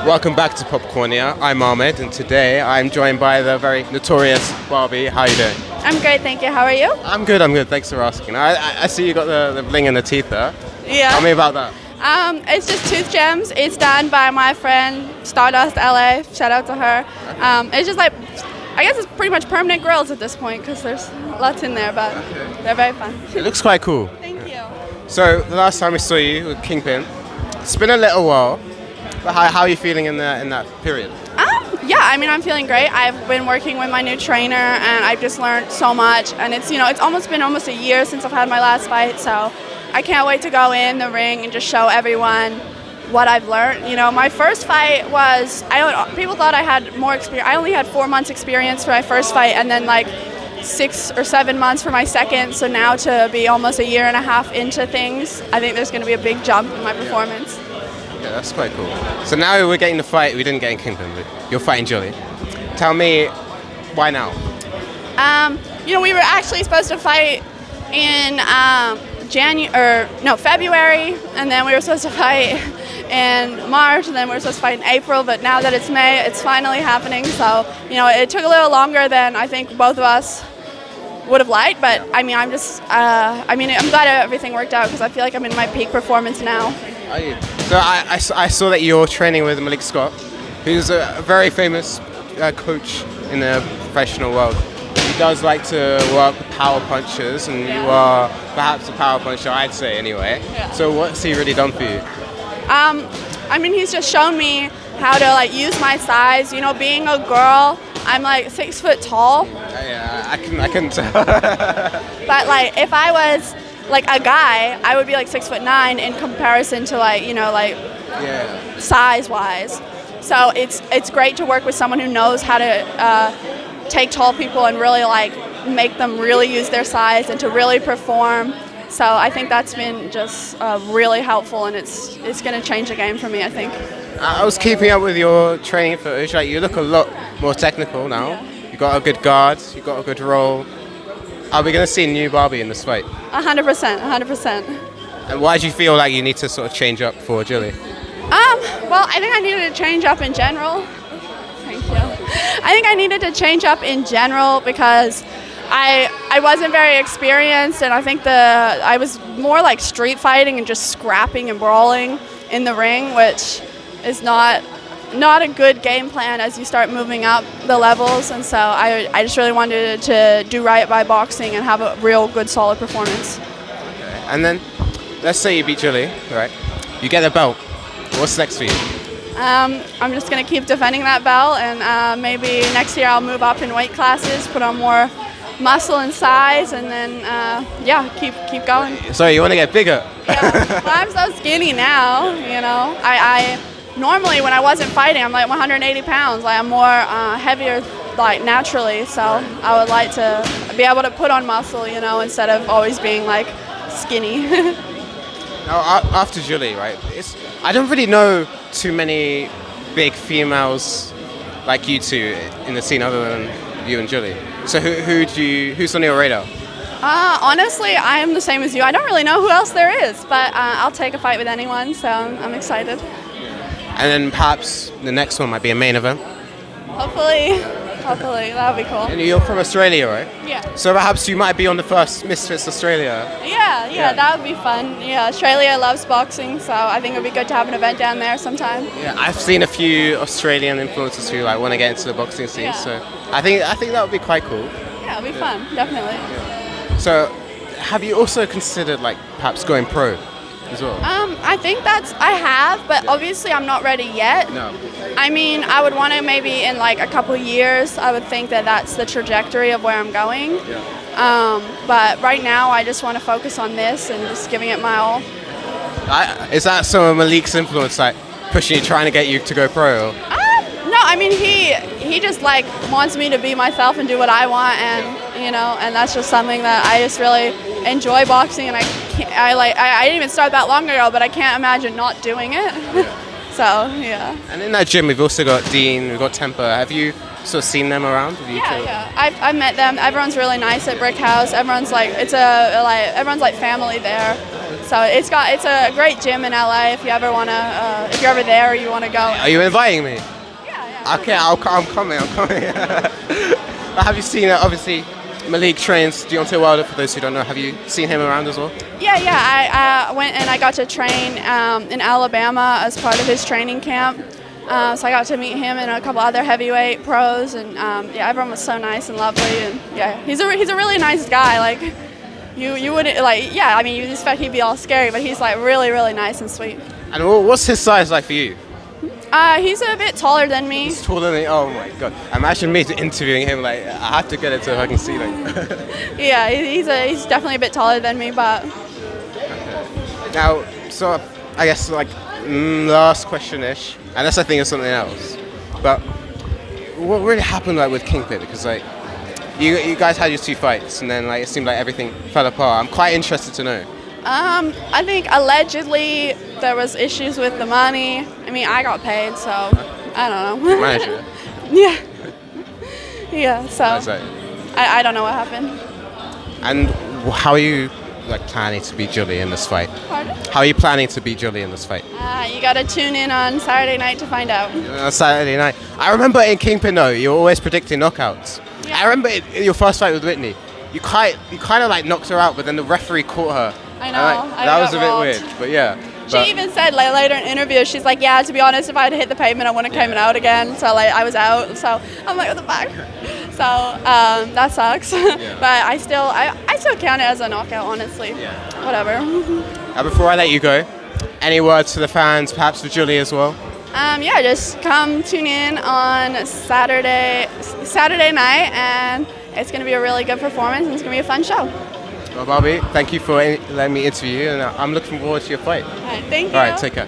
Welcome back to Popcornia. I'm Ahmed, and today I'm joined by the very notorious Barbie. How are you doing? I'm great, thank you. How are you? I'm good. Thanks for asking. I see you got the bling in the teeth there. Yeah. Tell me about that. It's just tooth gems. It's done by my friend Stardust LA. Shout out to her. It's just like, I guess it's pretty much permanent grills at this point because there's lots in there, but they're very fun. It looks quite cool. Thank you. So the last time we saw you with Kingpin, it's been a little while. But how are you feeling in that period? Yeah, I mean, I'm feeling great. I've been working with my new trainer, and I've just learned so much. And it's been almost a year since I've had my last fight, so I can't wait to go in the ring and just show everyone what I've learned. You know, my first fight was, people thought I had more experience. I only had 4 months experience for my first fight, and then like 6 or 7 months for my second. So now to be almost a year and a half into things, I think there's going to be a big jump in my performance. Yeah, that's quite cool. So now we're getting the fight. We didn't get in Kingpin, but you're fighting Jully. Tell me, why now? We were actually supposed to fight in February, and then we were supposed to fight in March, and then we were supposed to fight in April. But now that it's May, it's finally happening. So it took a little longer than I think both of us would have liked. But I mean, I'm glad everything worked out because I feel like I'm in my peak performance now. Are you? So I saw that you're training with Malik Scott, who's a very famous coach in the professional world. He does like to work with power punchers, and you are perhaps a power puncher, I'd say anyway. Yeah. So what's he really done for you? I mean, he's just shown me how to use my size. Being a girl, I'm 6 foot tall. Yeah, I can tell. But if I was a guy, I would be 6'9" in comparison to size wise. So it's great to work with someone who knows how to take tall people and really make them really use their size and to really perform. So I think that's been just really helpful, and it's going to change the game for me, I think. I was keeping up with your training footage. You look a lot more technical now. Yeah. You got a good guard. You got a good roll. Are we going to see a new Barbie in this fight? 100%, 100%. And why do you feel like you need to sort of change up for Jully? Well, I think I needed to change up in general. Thank you. I think I needed to change up in general because I wasn't very experienced, and I think I was more street fighting and just scrapping and brawling in the ring, which is not a good game plan as you start moving up the levels. And so I just really wanted to do right by boxing and have a real good solid performance. Okay. And then let's say you beat Jully, right? You get a belt. What's next for you? I'm just going to keep defending that belt, and maybe next year I'll move up in weight classes, put on more muscle and size, and then keep going. So you want to get bigger? Yeah. Well, I'm so skinny now. I normally when I wasn't fighting, I'm 180 pounds. I'm more heavier naturally. So I would like to be able to put on muscle, instead of always being skinny. Now, after Jully, right? I don't really know too many big females like you two in the scene other than you and Jully. So who's on your radar? Honestly, I am the same as you. I don't really know who else there is, but I'll take a fight with anyone. So I'm excited. And then perhaps the next one might be a main event. Hopefully, that would be cool. And you're from Australia, right? Yeah. So perhaps you might be on the first Misfits Australia. Yeah, that would be fun. Yeah, Australia loves boxing, so I think it would be good to have an event down there sometime. Yeah, I've seen a few Australian influencers who want to get into the boxing scene, so I think that would be quite cool. Yeah, it would be fun, definitely. Yeah. So, have you also considered perhaps going pro as well? I think I have, but obviously I'm not ready yet. No. I mean, I would want to maybe in a couple years, I would think that's the trajectory of where I'm going. Yeah. But right now, I just want to focus on this and just giving it my all. Is that some of Malik's influence, pushing you, trying to get you to go pro? No, I mean he just wants me to be myself and do what I want, and and that's just something that I just really enjoy boxing, and I didn't even start that long ago, but I can't imagine not doing it. Yeah. So yeah. And in that gym, we've also got Dean, we've got Temper. Have you sort of seen them around? Have you Yeah. I've met them. Everyone's really nice at Brick House. Everyone's like everyone's like family there. So it's a great gym in LA. If you ever wanna, if you're ever there or you wanna go. Are you inviting me? Yeah. Okay, I'm coming. Have you seen obviously Malik trains Deontay Wilder? For those who don't know, have you seen him around as well? Yeah. I went and I got to train in Alabama as part of his training camp. So I got to meet him and a couple other heavyweight pros, and everyone was so nice and lovely, and he's a really nice guy. Like you wouldn't I mean, you expect he'd be all scary, but he's like really nice and sweet. And what's his size like for you? He's a bit taller than me. He's taller than me. Oh my god! Imagine me interviewing him. Like I have to get it so I can see like. Yeah, he's definitely a bit taller than me, but. Now, so I guess like last question-ish, unless I think of something else. But what really happened like with Kingpin? Because like you guys had your 2 fights, and then like it seemed like everything fell apart. I'm quite interested to know. I think allegedly there was issues with the money. I mean, I got paid, so I don't know. Manager. Yeah. Yeah. So How's that? I don't know what happened. And how are you like planning to beat Jully in this fight? Pardon? How are you planning to beat Jully in this fight? You gotta tune in on Saturday night to find out. On Saturday night. I remember in Kingpin though, you're always predicting knockouts. Yeah. I remember in your first fight with Whitney, you kind of like knocked her out, but then the referee caught her. I know. That was a bit weird, but yeah. She even said like later in interviews, she's like, yeah, to be honest, if I had hit the pavement, I wouldn't have come out again. So like I was out. So I'm like, what the fuck? So that sucks. But I still count it as a knockout, honestly. Yeah. Whatever. Before I let you go, any words to the fans, perhaps for Jully as well? Just come tune in on Saturday night, and it's going to be a really good performance, and it's going to be a fun show. Well, Barbie, thank you for letting me interview you, and I'm looking forward to your fight. All right, thank you. All right, take care.